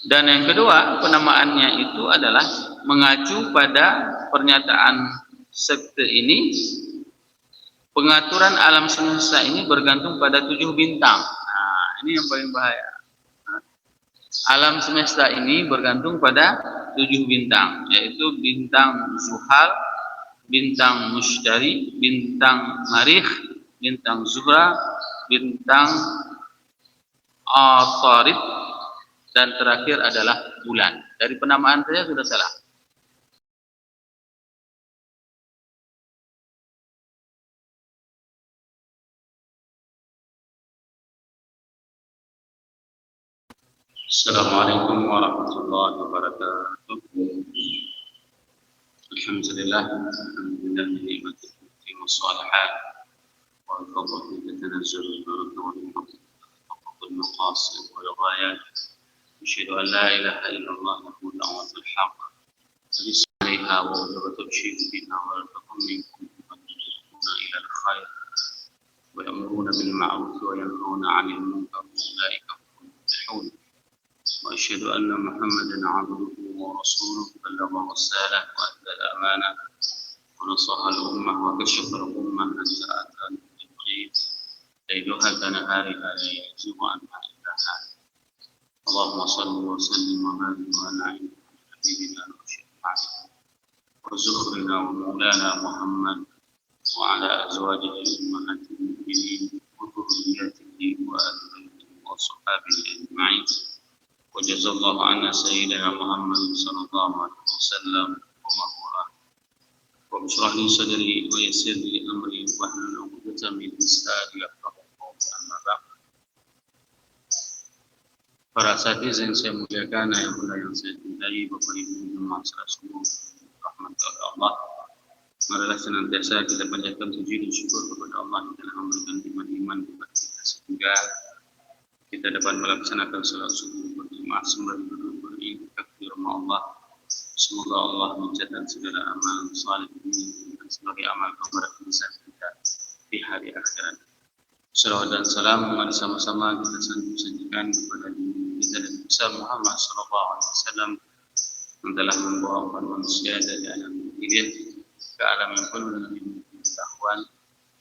Dan yang kedua, penamaannya itu adalah mengacu pada pernyataan sekte ini, pengaturan alam semesta ini bergantung pada 7 bintang. Nah, ini yang paling bahaya. Alam semesta ini bergantung pada 7 bintang, yaitu bintang Zuhal, bintang Mushtari, bintang Marikh, bintang Zuhra, bintang Atarid, dan terakhir adalah bulan. Dari penamaan saja sudah salah. Assalamualaikum warahmatullahi wabarakatuh. Alhamdulillah, alhamdulillah nikmatul shalihat wa fadlu tanazzul wal maqasid wal ghayat. Asyhadu an la ilaha illallah wa da'watul haqq. Bismillah wa tubshir bina wa takum minkum yad'una ila al-khair wa ya'muruna bil ma'ruf wa yanhauna 'anil munkar wa ulaika humul muflihun. وأشهد أن محمدا عبده ورسوله بلغ الرسالة وأدى الأمانة ونصح الأمة وكشف الأمة حتى أتانا اليقين ليلها كنهارها لا يزيغ عنها إلا هذا. اللهم صل وسلم وبارك وأنعم على حبيبنا وشفيعنا وزخرنا ومولانا محمد وعلى أزواجه أمهات المؤمنين وذرياته وآل بيته وصحابه أجمعين. وجزا الله عنا سيدنا محمد صلى الله عليه وسلم وما هو رب اشرح لي صدري ويسر لي امري واحلل عقدة من لساني يفقهوا قولي اما بعد. Para asatiz yang saya muliakan, ayahullah yang saya cintai, Bapak Ibu jemaah sekalian, rahmat Allah. Marilah senantiasa kita panjatkan puji dan syukur kepada Allah yang telah memberikan iman kepada kita sehingga kita dapat melaksanakan salat subuh berjamaah sembari duduk beriktikaf di rumah Allah. Semoga Allah mencatat segala amal saleh ini dan sebagai amal kepada lisan kita di hari akhirat. Salawat dan salam mari sama-sama kita sampaikan kepada diri kita dan besar Muhammad sallallahu alaihi wasallam yang telah membawa manusia dari alam hidup ke alam yang penuh dengan pengetahuan.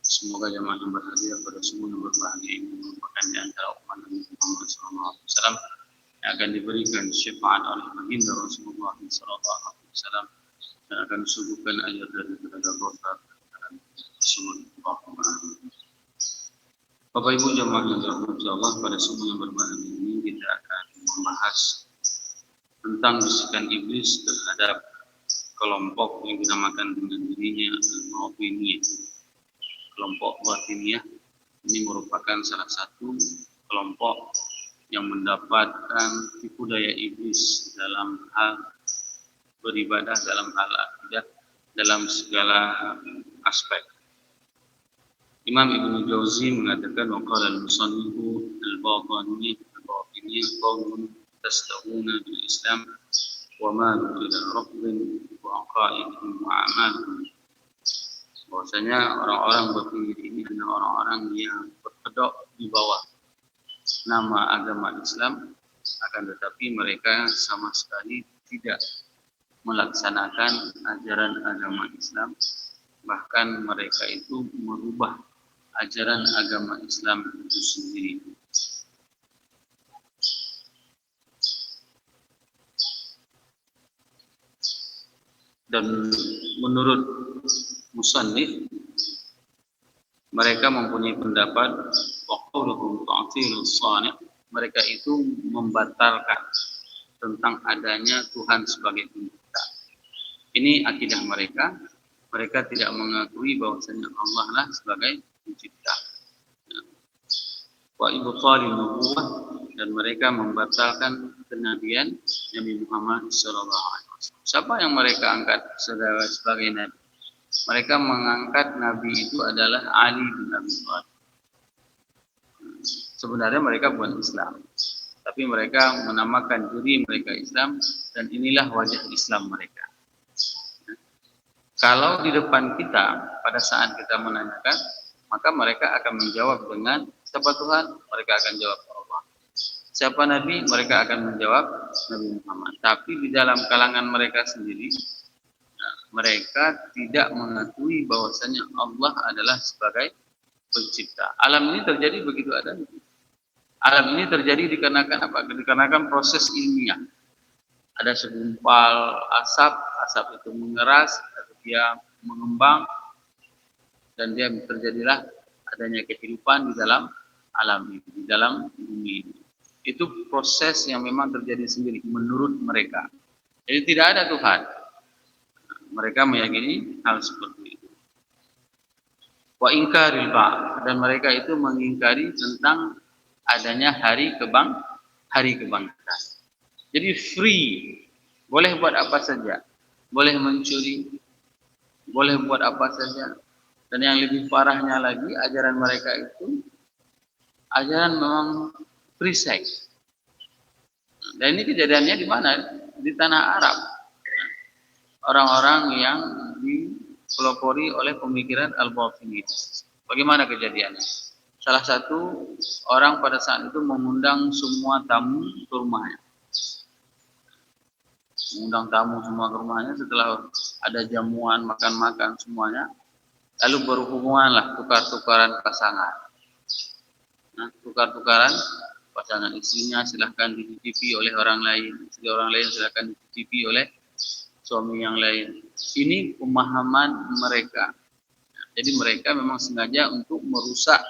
Semoga jemaah yang berhadir pada semua yang berbahagia ini merupakan di antara umat Nabi Muhammad SAW yang akan diberikan syafaat oleh baginda Rasulullah SAW dan akan disuguhkan ajar dari telaga Ghafar dan Rasulullah. Bapak Ibu jemaah yang dirahmati Allah, pada semua yang berbahagia ini kita akan membahas tentang bisikan iblis terhadap kelompok yang dinamakan dengan dirinya al-Batiniyah. Kelompok Batiniyah ini merupakan salah satu kelompok yang mendapatkan tipu daya iblis dalam hal beribadah, dalam hal akidah, dalam segala aspek. Imam Ibnu Jauzi mengatakan waqala al-musannifu al-batiniyah qawmun tastawuna bil Islam wa malu ila rabbin wa aqaidihim wa a'maluhum. Bahwasanya orang-orang Batiniyah ini adalah orang-orang yang berkedok di bawah nama agama Islam, akan tetapi mereka sama sekali tidak melaksanakan ajaran agama Islam, bahkan mereka itu merubah ajaran agama Islam itu sendiri. Dan menurut musannif, mereka mempunyai pendapat waquluhum ta'tilus sani', mereka itu membatalkan tentang adanya Tuhan sebagai pencipta. Ini akidah mereka. Mereka tidak mengakui bahwasanya Allah lah sebagai pencipta. Wa ibtalin nubuwah, dan mereka membatalkan kenabian Nabi Muhammad sallallahu alaihi wasallam. Siapa yang mereka angkat sebagai nabi? Mereka mengangkat nabi itu adalah Ali bin Abi Thalib. Sebenarnya mereka bukan Islam, tapi mereka menamakan diri mereka Islam, dan inilah wajah Islam mereka. Kalau di depan kita pada saat kita menanyakan, maka mereka akan menjawab dengan siapa Tuhan? Mereka akan jawab Allah. siapa Nabi? Mereka akan menjawab Nabi Muhammad. Tapi di dalam kalangan mereka sendiri, mereka tidak mengakui bahwasanya Allah adalah sebagai pencipta. Alam ini terjadi begitu adanya. Alam ini terjadi dikarenakan apa? Dikarenakan proses ilmiah. Ada segumpal asap, asap itu mengeras, dia mengembang, dan dia terjadilah adanya kehidupan di dalam alam ini, di dalam bumi ini. Itu proses yang memang terjadi sendiri menurut mereka. Jadi tidak ada Tuhan. Mereka meyakini hal seperti itu. Wa ingkaril ba'ats, dan mereka itu mengingkari tentang adanya hari kebangkitan. Jadi free, boleh buat apa saja, boleh mencuri, boleh buat apa saja. Dan yang lebih parahnya lagi, ajaran mereka itu ajaran memang free sex. Dan ini kejadiannya di mana? Di tanah Arab. Orang-orang yang dipelopori oleh pemikiran Al-Batini. Bagaimana kejadiannya? Salah satu orang pada saat itu mengundang semua tamu ke rumahnya. Mengundang tamu semua ke rumahnya, setelah ada jamuan, makan-makan semuanya, lalu berhubunganlah, tukar-tukaran pasangan. Nah, tukar-tukaran pasangan, istrinya silahkan dititipi oleh orang lain, istri orang lain silahkan dititipi oleh suami yang lain. Ini pemahaman mereka. Jadi mereka memang sengaja untuk merusak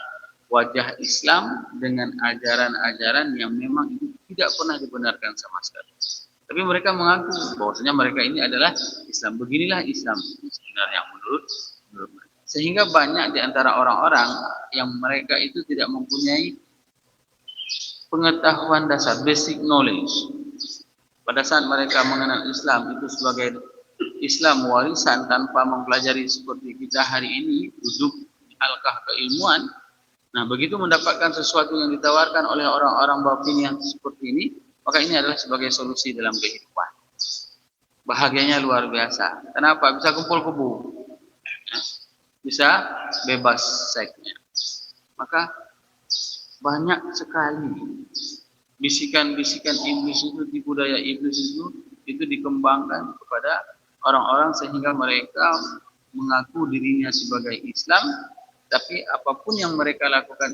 wajah Islam dengan ajaran-ajaran yang memang itu tidak pernah dibenarkan sama sekali. Tapi mereka mengaku bahwasanya mereka ini adalah Islam. Beginilah Islam sebenarnya menurut mereka. Sehingga banyak di antara orang-orang yang mereka itu tidak mempunyai pengetahuan dasar, basic knowledge. Pada saat mereka mengenal Islam itu sebagai Islam warisan tanpa mempelajari seperti kita hari ini, duduk di halqah keilmuan. Nah, begitu mendapatkan sesuatu yang ditawarkan oleh orang-orang batiniah seperti ini, maka ini adalah sebagai solusi dalam kehidupan. Bahagianya luar biasa. Kenapa? Bisa kumpul kebo, bisa bebas seksnya. Maka banyak sekali bisikan-bisikan iblis itu, tipu daya iblis itu dikembangkan kepada orang-orang sehingga mereka mengaku dirinya sebagai Islam, tapi apapun yang mereka lakukan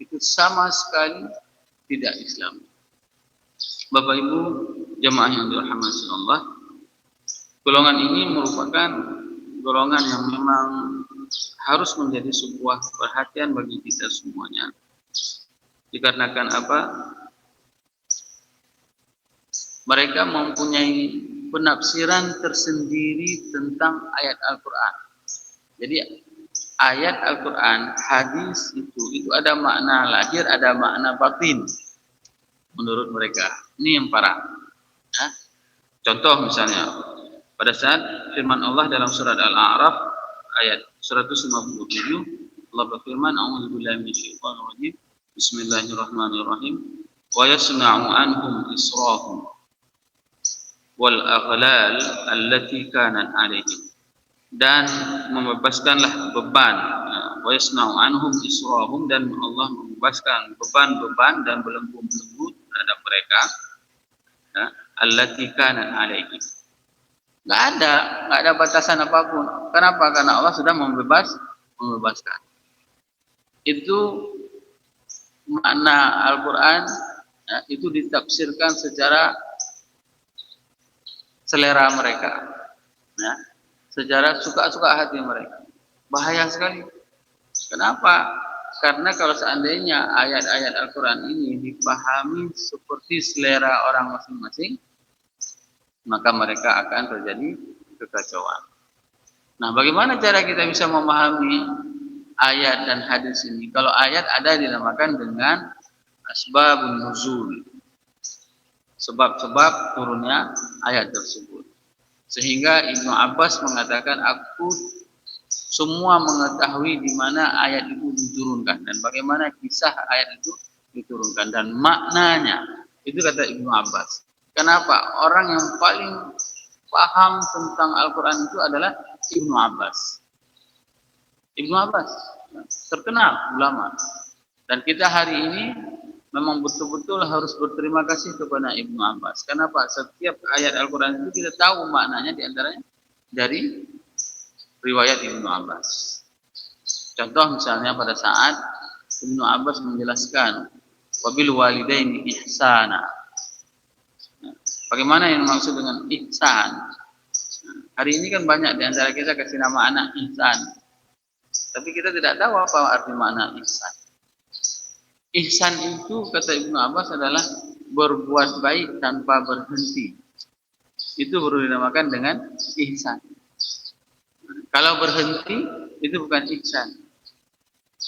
itu sama sekali tidak Islam. Bapak Ibu jemaah yang dirahmati Allah, golongan ini merupakan golongan yang memang harus menjadi sebuah perhatian bagi kita semuanya. Dikarenakan apa? Mereka mempunyai penafsiran tersendiri tentang ayat Al-Quran. Jadi ayat Al-Quran, hadis itu ada makna lahir, ada makna batin menurut mereka. Ini yang parah. Nah, contoh misalnya pada saat firman Allah dalam surat Al-A'raf ayat 157, Allah berfirman, "A'udzubillahi minasyaitonir rajim. Bismillahirrahmanirrahim. Wa yasna'u anhum israhum wal aghlal allati kanat 'alaihim." Dan membebaskanlah beban, wa yasna'u anhum israhum, dan Allah membebaskan beban-beban dan belenggu-belenggu terhadap mereka, allati kanat 'alaihim. Enggak ada batasan apapun. Kenapa? Karena Allah sudah membebaskan. Itu makna Al-Quran, itu ditafsirkan secara selera mereka, secara suka-suka hati mereka. Bahaya sekali. Kenapa? Karena kalau seandainya ayat-ayat Al-Quran ini dipahami seperti selera orang masing-masing, maka mereka akan terjadi kekacauan. Nah, bagaimana cara kita bisa memahami ayat dan hadis ini? Kalau ayat ada dinamakan dengan asbabun nuzul, sebab-sebab turunnya ayat tersebut. Sehingga Ibnu Abbas mengatakan, aku semua mengetahui di mana ayat itu diturunkan dan bagaimana kisah ayat itu diturunkan dan maknanya. Itu kata Ibnu Abbas. Kenapa? Orang yang paling paham tentang Al-Quran itu adalah Ibnu Abbas. Ibnu Abbas terkenal ulama. Dan kita hari ini memang betul-betul harus berterima kasih kepada Ibnu Abbas. Kenapa? Setiap ayat Al-Quran itu kita tahu maknanya diantaranya dari riwayat Ibnu Abbas. Contoh misalnya pada saat Ibnu Abbas menjelaskan wabil walidaini ihsana. Bagaimana yang dimaksud dengan ihsan? Hari ini kan banyak di antara kita kasih nama anak ihsan. Tapi kita tidak tahu apa arti makna ihsan. Ihsan itu kata Ibnu Abbas adalah berbuat baik tanpa berhenti. Itu baru dinamakan dengan ihsan. Kalau berhenti itu bukan ihsan.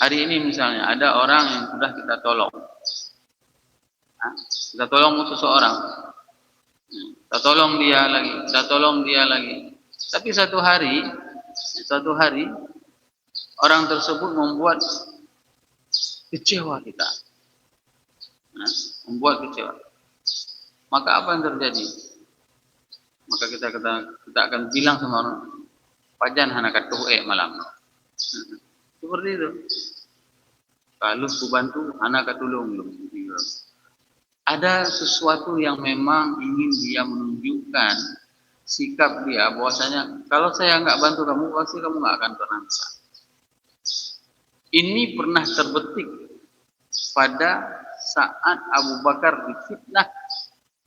Hari ini misalnya ada orang yang sudah kita tolong. Kita tolong seseorang. Kita tolong dia lagi, kita tolong dia lagi. Tapi satu hari orang tersebut membuat kecewa kita. Membuat kecewa. Maka apa yang terjadi? Maka kita akan bilang sama orang, pajan hanakat tuhe malam. Seperti itu. Kalau ku bantu, hanakat tulung. Ada sesuatu yang memang ingin dia menunjukkan sikap dia bahwasanya kalau saya nggak bantu kamu, pasti kamu nggak akan pernah bisa. Ini pernah terbetik pada saat Abu Bakar difitnah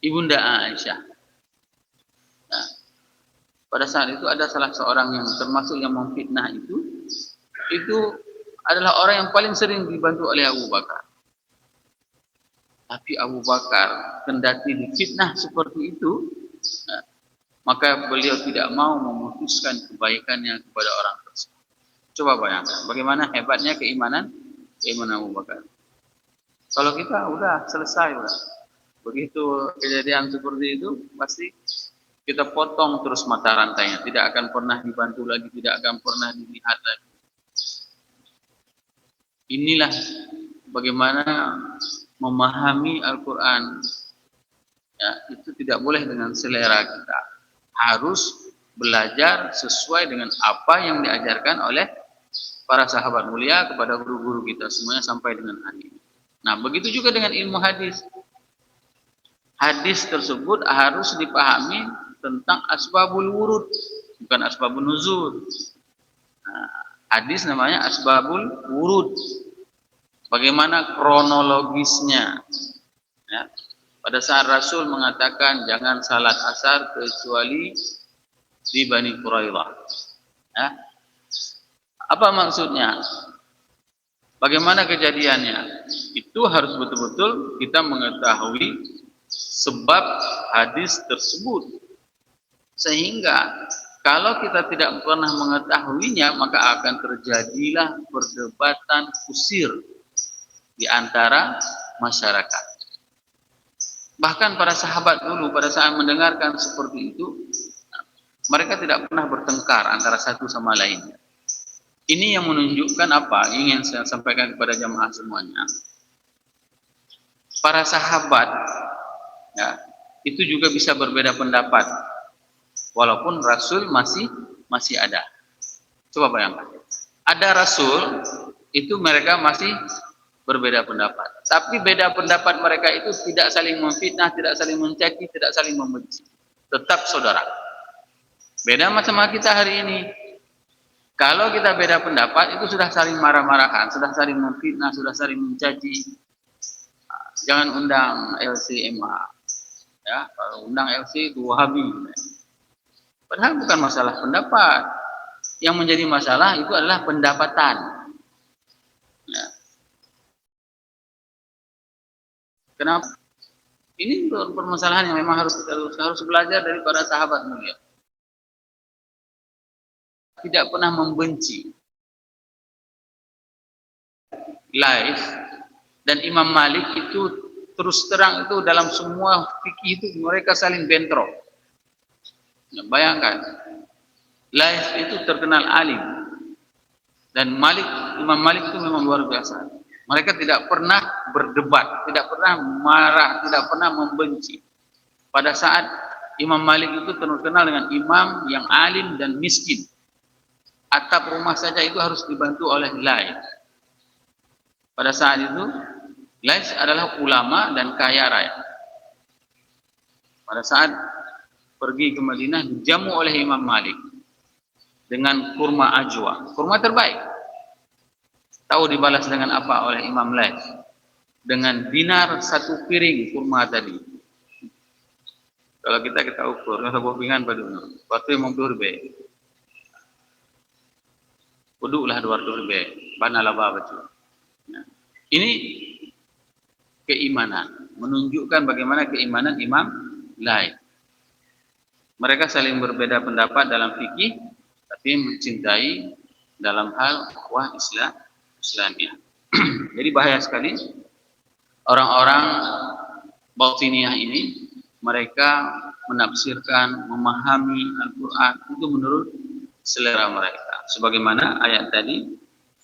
Ibunda Aisyah. Nah, pada saat itu ada salah seorang yang termasuk yang memfitnah itu adalah orang yang paling sering dibantu oleh Abu Bakar. Tapi Abu Bakar kendati difitnah seperti itu, maka beliau tidak mau memutuskan kebaikannya kepada orang tersebut. Coba bayangkan bagaimana hebatnya keimanan Abu Bakar. Kalau kita udah selesai, begitu kejadian seperti itu pasti kita potong terus mata rantainya, tidak akan pernah dibantu lagi, tidak akan pernah dilihat lagi. Inilah bagaimana memahami Al-Quran. Ya, itu tidak boleh dengan selera kita. Harus belajar sesuai dengan apa yang diajarkan oleh para sahabat mulia kepada guru-guru kita semuanya sampai dengan hari ini. Nah, begitu juga dengan ilmu hadis. Hadis tersebut harus dipahami tentang asbabul wurud, bukan asbabun nuzul. Nah, hadis namanya asbabul wurud. Bagaimana kronologisnya? Ya. Pada saat Rasul mengatakan jangan salat asar kecuali di Bani Quraidah. Ya. Apa maksudnya? Bagaimana kejadiannya? Itu harus betul-betul kita mengetahui sebab hadis tersebut. Sehingga kalau kita tidak pernah mengetahuinya, maka akan terjadilah perdebatan kusir di antara masyarakat. Bahkan para sahabat dulu pada saat mendengarkan seperti itu, mereka tidak pernah bertengkar antara satu sama lainnya. Ini yang menunjukkan apa? Ingin saya sampaikan kepada jamaah semuanya. Para sahabat ya, itu juga bisa berbeda pendapat. Walaupun Rasul masih ada. Coba bayangkan. Ada Rasul, itu mereka masih berbeda pendapat. Tapi beda pendapat mereka itu tidak saling memfitnah, tidak saling mencaci, tidak saling membenci. Tetap saudara. Beda macam kita hari ini. Kalau kita beda pendapat, itu sudah saling marah-marahan, sudah saling memfitnah, sudah saling mencaci. Jangan undang LCMA. Ya, kalau undang LC itu Wahabi. Padahal bukan masalah pendapat. Yang menjadi masalah itu adalah pendapatan. Ya. Kenapa? Ini permasalahan yang memang harus belajar dari para sahabat mulia. Tidak pernah membenci. Live dan Imam Malik itu terus terang itu dalam semua fikih itu mereka saling bentrok. Nah, bayangkan, Live itu terkenal alim dan Imam Malik itu memang luar biasa. Mereka tidak pernah berdebat, tidak pernah marah, tidak pernah membenci. Pada saat Imam Malik itu terkenal dengan imam yang alim dan miskin. Atap rumah saja itu harus dibantu oleh lain. Pada saat itu Lais adalah ulama dan kaya raya. Pada saat pergi ke Madinah dijamu oleh Imam Malik dengan kurma ajwa, kurma terbaik. Tahu dibalas dengan apa oleh Imam Lais? Dengan dinar 1 piring kurma tadi. Kalau kita ukur, nggak usah pingan pada waktu yang mau berbe, uduklah 200 be, bana laba betul. Nah, ini keimanan, menunjukkan bagaimana keimanan Imam Lais. Mereka saling berbeda pendapat dalam fikih, tapi mencintai dalam hal dakwah Islamiyah. Jadi bahaya sekali orang-orang Batiniyah ini, mereka menafsirkan, memahami Al-Quran itu menurut selera mereka. Sebagaimana ayat tadi,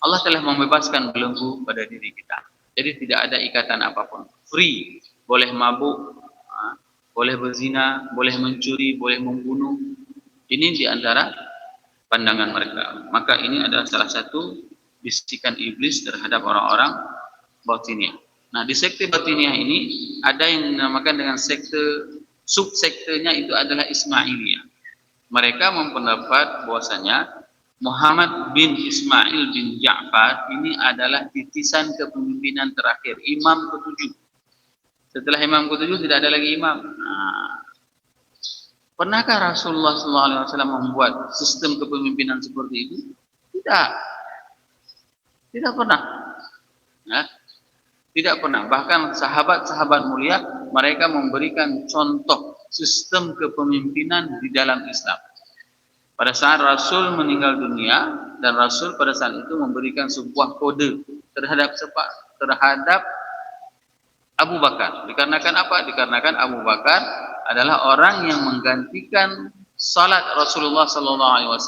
Allah telah membebaskan belenggu pada diri kita. Jadi tidak ada ikatan apapun. Free, boleh mabuk, boleh berzina, boleh mencuri, boleh membunuh. Ini di antara pandangan mereka. Maka ini adalah salah satu bisikan iblis terhadap orang-orang Batiniyah. Nah, di sekte Batiniyah ini ada yang dinamakan dengan sekte, subsektenya itu adalah Ismailiyah. Mereka mempendapat bahwasanya Muhammad bin Ismail bin Ja'far ini adalah titisan kepemimpinan terakhir, imam ke-7. Setelah imam ke-7 tidak ada lagi imam. Nah, pernahkah Rasulullah SAW membuat sistem kepemimpinan seperti itu? Tidak. Tidak pernah. Nah, tidak pernah. Bahkan sahabat-sahabat mulia mereka memberikan contoh sistem kepemimpinan di dalam Islam. Pada saat Rasul meninggal dunia dan Rasul pada saat itu memberikan sebuah kode terhadap Abu Bakar. Dikarenakan apa? Dikarenakan Abu Bakar adalah orang yang menggantikan salat Rasulullah SAW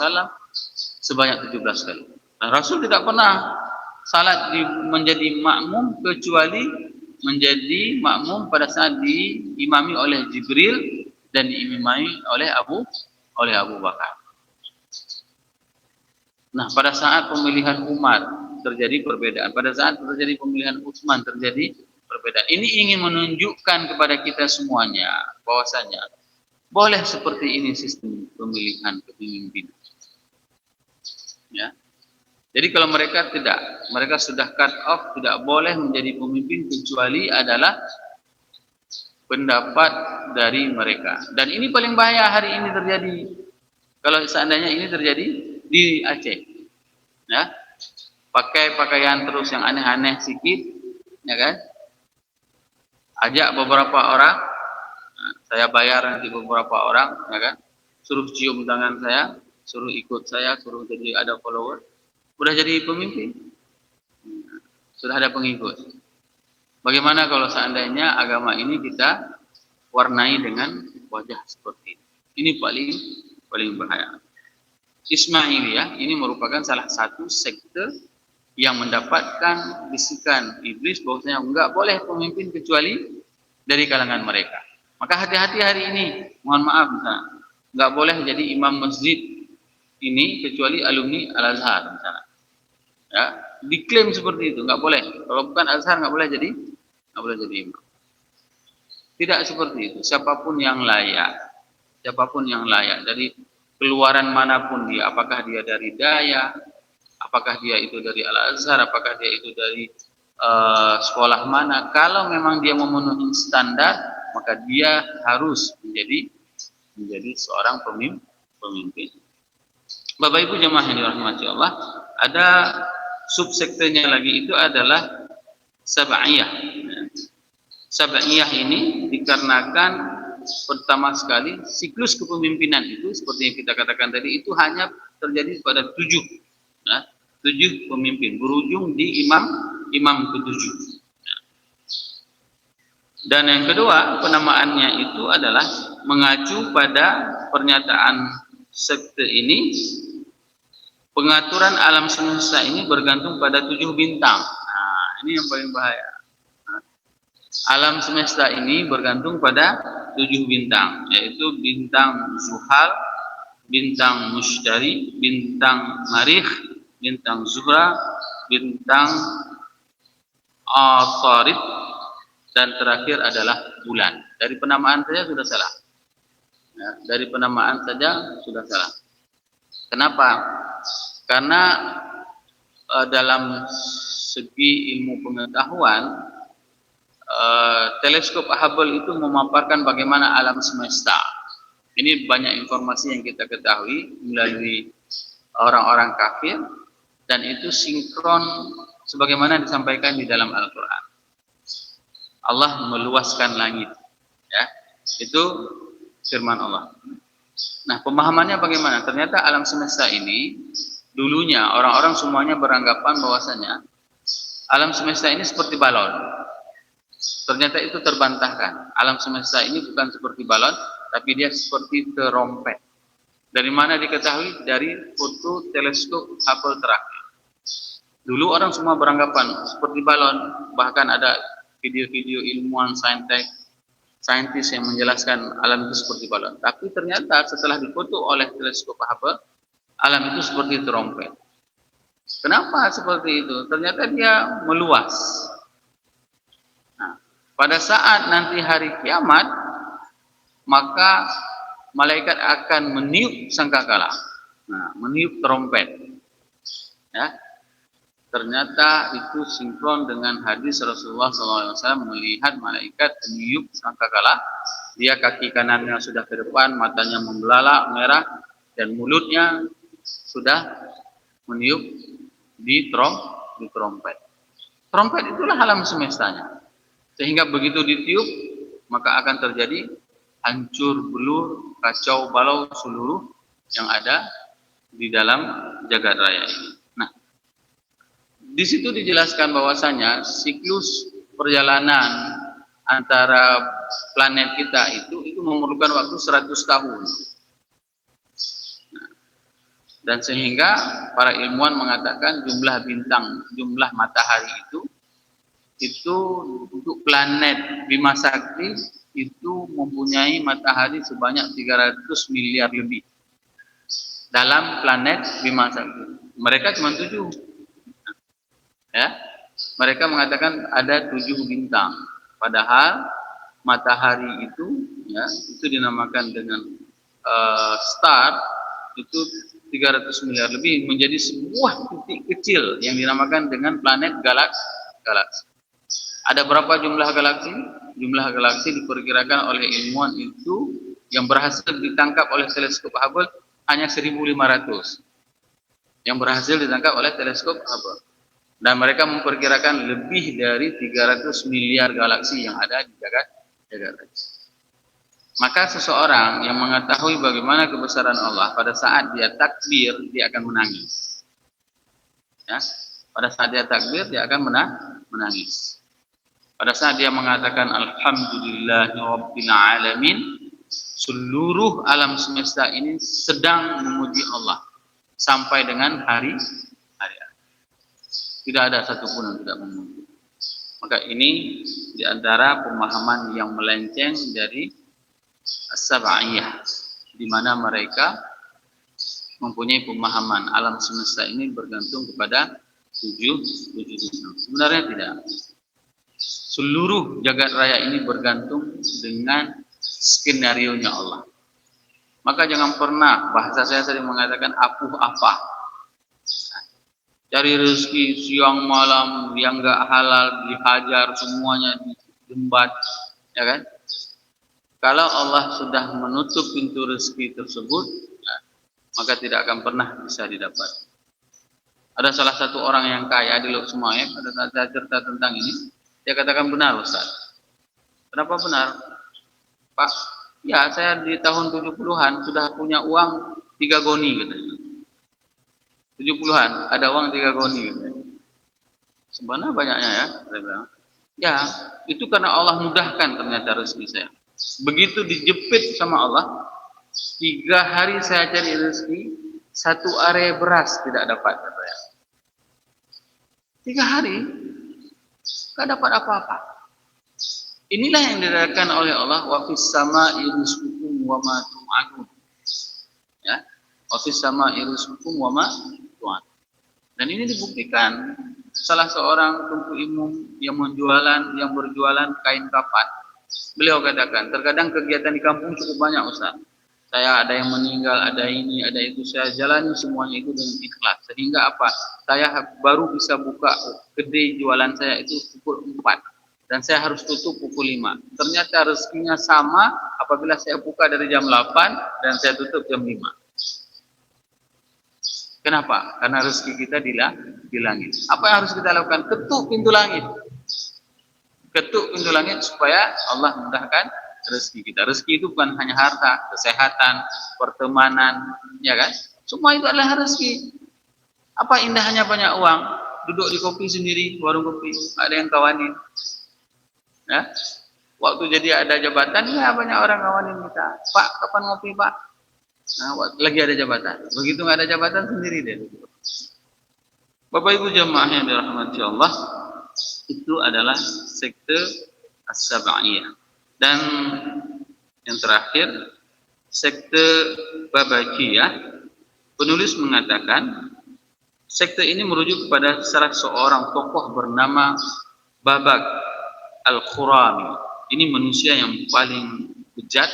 sebanyak 17 kali. Dan Rasul tidak pernah salat menjadi makmum kecuali menjadi makmum pada saat diimami oleh Jibril dan diimami oleh Abu Bakar. Nah, pada saat pemilihan Umar terjadi perbedaan, pada saat terjadi pemilihan Utsman terjadi perbedaan. Ini ingin menunjukkan kepada kita semuanya bahwasanya boleh seperti ini sistem pemilihan kepemimpinan. Ya. Jadi kalau mereka tidak, mereka sudah cut off, tidak boleh menjadi pemimpin kecuali adalah pendapat dari mereka. Dan ini paling bahaya hari ini terjadi. Kalau seandainya ini terjadi di Aceh, ya, pakai pakaian terus yang aneh-aneh sedikit, ya kan? Ajak beberapa orang, saya bayar nanti beberapa orang, ya kan? Suruh cium tangan saya, suruh ikut saya, suruh jadi ada follower. Sudah jadi pemimpin, sudah ada pengikut. Bagaimana kalau seandainya agama ini kita warnai dengan wajah seperti ini? Ini paling bahaya. Ismailiyah ini merupakan salah satu sekte yang mendapatkan bisikan iblis bahwasanya enggak boleh pemimpin kecuali dari kalangan mereka. Maka hati-hati hari ini, mohon maaf misalnya, enggak boleh jadi imam masjid ini kecuali alumni Al-Azhar misalnya. Ya, diklaim seperti itu, enggak boleh. Kalau bukan Al-Azhar enggak boleh jadi imam. Tidak seperti itu. Siapapun yang layak dari keluaran manapun dia, apakah dia dari Daya, apakah dia itu dari Al-Azhar, apakah dia itu dari sekolah mana, kalau memang dia memenuhi standar, maka dia harus menjadi seorang pemimpin. Bapak Ibu jemaah yang dirahmati Allah, ada subsektenya lagi itu adalah Sab'iyah. Sab'iyah ini dikarenakan pertama sekali siklus kepemimpinan itu seperti yang kita katakan tadi itu hanya terjadi pada 7 pemimpin berujung di imam ke-7. Dan yang kedua penamaannya itu adalah mengacu pada pernyataan sekte ini, pengaturan alam semesta ini bergantung pada 7 bintang. Nah, ini yang paling bahaya. Alam semesta ini bergantung pada 7 bintang, yaitu bintang Zuhal, bintang Mushtari, bintang Marikh, bintang Zuhra, bintang Atarid, dan terakhir adalah bulan. Dari penamaan saja sudah salah. Ya, dari penamaan saja sudah salah. Kenapa? Karena dalam segi ilmu pengetahuan, teleskop Hubble itu memaparkan bagaimana alam semesta. Ini banyak informasi yang kita ketahui melalui orang-orang kafir, dan itu sinkron sebagaimana disampaikan di dalam Al-Quran. Allah meluaskan langit, ya, itu firman Allah. Nah, pemahamannya bagaimana? Ternyata alam semesta ini dulunya orang-orang semuanya beranggapan bahwasanya alam semesta ini seperti balon. Ternyata itu terbantahkan. Alam semesta ini bukan seperti balon, tapi dia seperti terompet. Dari mana diketahui? Dari foto teleskop Hubble terakhir. Dulu orang semua beranggapan seperti balon. Bahkan ada video-video ilmuwan saintis yang menjelaskan alam itu seperti balon. Tapi ternyata setelah difoto oleh teleskop Hubble, alam itu seperti terompet. Kenapa seperti itu? Ternyata dia meluas. Nah, pada saat nanti hari kiamat, maka malaikat akan meniup sangkakala. Nah, meniup terompet. Ya. Ternyata itu sinkron dengan hadis Rasulullah SAW melihat malaikat meniup sangkakala. Dia kaki kanannya sudah ke depan, matanya membelalak merah, dan mulutnya sudah meniup di trompet. Trompet itulah alam semestanya. Sehingga begitu ditiup, maka akan terjadi hancur belur, kacau balau seluruh yang ada di dalam jagat raya ini. Nah, di situ dijelaskan bahwasanya siklus perjalanan antara planet kita itu memerlukan waktu 100 tahun. Nah, dan sehingga para ilmuwan mengatakan jumlah bintang, jumlah matahari itu untuk planet Bima Sakti itu mempunyai matahari sebanyak 300 miliar lebih dalam planet Bima Sakti. Mereka cuma 7. Ya, mereka mengatakan ada 7 bintang. Padahal matahari itu, ya, itu dinamakan dengan star itu 300 miliar lebih, menjadi sebuah titik kecil yang dinamakan dengan planet galaksi. Ada berapa jumlah galaksi? Jumlah galaksi diperkirakan oleh ilmuwan itu yang berhasil ditangkap oleh teleskop Hubble hanya 1.500. Yang berhasil ditangkap oleh teleskop Hubble. Dan mereka memperkirakan lebih dari 300 miliar galaksi yang ada di jagat raya. Maka seseorang yang mengetahui bagaimana kebesaran Allah, pada saat dia takbir, dia akan menangis. Ya, pada saat dia takbir, dia akan menangis. Pada saat dia mengatakan Alhamdulillahirabbil alamin, seluruh alam semesta ini sedang memuji Allah sampai dengan hari akhir. Tidak ada satupun yang tidak memuji. Maka ini diantara pemahaman yang melenceng dari As-Sab'iyah, di mana mereka mempunyai pemahaman alam semesta ini bergantung kepada 7 bintang. Sebenarnya tidak. Seluruh jagat raya ini bergantung dengan skenario-nya Allah. Maka jangan pernah, bahasa saya sering mengatakan apuh apa. Cari rezeki siang malam yang enggak halal dihajar, semuanya diembat, ya kan? Kalau Allah sudah menutup pintu rezeki tersebut, ya, maka tidak akan pernah bisa didapat. Ada salah satu orang yang kaya di Lok Sumaye, pada saat saya cerita tentang ini, dia katakan, benar Ustaz. Kenapa benar? Pak, ya saya di tahun 70-an sudah punya uang 3 goni katanya. 70-an ada uang 3 goni katanya. Sebenarnya banyaknya ya, saya bilang. Ya, itu karena Allah mudahkan ternyata rezeki saya. Begitu dijepit sama Allah, 3 hari saya cari rezeki, 1 area beras tidak dapat katanya. 3 hari tidak dapat apa-apa. Inilah yang dikatakan oleh Allah, wa fis sama'i rizqukum wa ma tu'adun. Ya, wa fis sama'i rizqukum wa ma tu'adun. Dan ini dibuktikan salah seorang tunku ilmu yang berjualan kain kafan. Beliau katakan, terkadang kegiatan di kampung cukup banyak Ustaz. Saya ada yang meninggal, ada ini, ada itu. Saya jalani semuanya itu dengan ikhlas. Sehingga apa? Saya baru bisa buka kedai jualan saya itu pukul 4. Dan saya harus tutup pukul 5. Ternyata rezekinya sama apabila saya buka dari jam 8 dan saya tutup jam 5. Kenapa? Karena rezeki kita di langit. Apa yang harus kita lakukan? Ketuk pintu langit. Ketuk pintu langit supaya Allah mudahkan rezeki kita. Rezeki itu bukan hanya harta, kesehatan, pertemanan, ya kan? Semua itu adalah rezeki. Apa indahnya banyak uang? Duduk di kopi sendiri, warung kopi, ada yang kawanin. Ya? Waktu jadi ada jabatan, ya banyak orang kawanin kita. Pak, kapan ngopi Pak? Nah, lagi ada jabatan. Begitu nggak ada jabatan sendiri deh. Bapak Ibu jemaah yang dirahmati Allah, itu adalah sekte as-sab'iyah. Dan yang terakhir, sekte Babakiyah. Penulis mengatakan sekte ini merujuk kepada salah seorang tokoh bernama Babak Al-Khurami. Ini manusia yang paling bejat,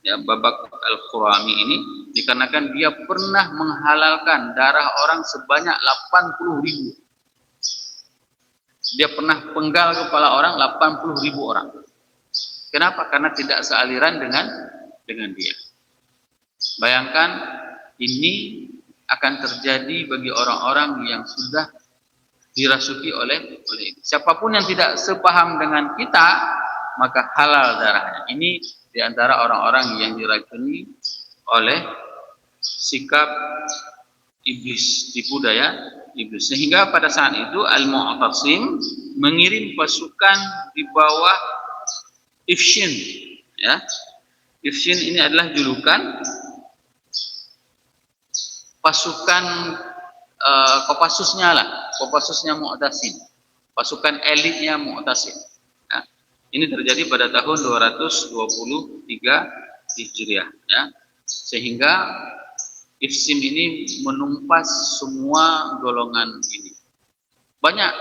ya, Babak Al-Khurami ini dikarenakan dia pernah menghalalkan darah orang sebanyak 80.000. Dia pernah penggal kepala orang 80.000 orang. Kenapa? Karena tidak sealiran dengan dia. Bayangkan ini akan terjadi bagi orang-orang yang sudah dirasuki oleh siapapun yang tidak sepaham dengan kita, maka halal darahnya. Ini diantara orang-orang yang diracuni oleh sikap iblis, tipu daya iblis. Sehingga pada saat itu Al-Mu'tasim mengirim pasukan di bawah Ifshin, ya. Ifshin ini adalah julukan pasukan Kopassusnya lah, Kopassusnya Mu'tasim, pasukan elitnya Mu'tasim. Nah, ini terjadi pada tahun 223 Hijriah, ya. Sehingga Ifsim ini menumpas semua golongan ini. Banyak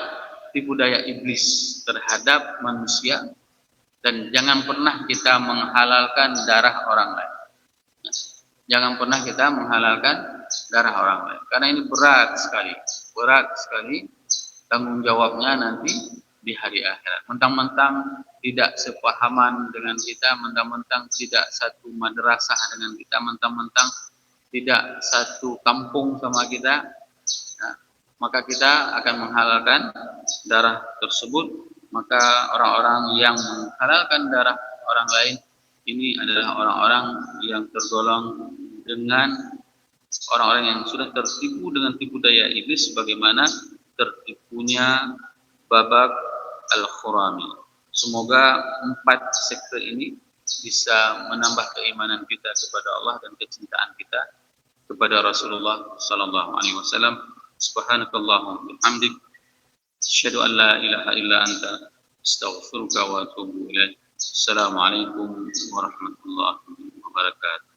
tipu daya iblis terhadap manusia. Dan jangan pernah kita menghalalkan darah orang lain. Jangan pernah kita menghalalkan darah orang lain. Karena ini berat sekali tanggung jawabnya nanti di hari akhirat. Mentang-mentang tidak sepahaman dengan kita, mentang-mentang tidak satu madrasah dengan kita, mentang-mentang tidak satu kampung sama kita, nah, maka kita akan menghalalkan darah tersebut. Maka orang-orang yang menghalalkan darah orang lain ini adalah orang-orang yang tergolong dengan orang-orang yang sudah tertipu dengan tipu daya iblis, sebagaimana tertipunya Babak Al-Khurami. Semoga 4 sekte ini bisa menambah keimanan kita kepada Allah dan kecintaan kita kepada Rasulullah sallallahu alaihi wasallam. Subhanakallahumma wa bihamdik, asyhadu an la ilaha illa anta, astaghfiruka wa atubu ilaik. Assalamualaikum warahmatullahi wabarakatuh.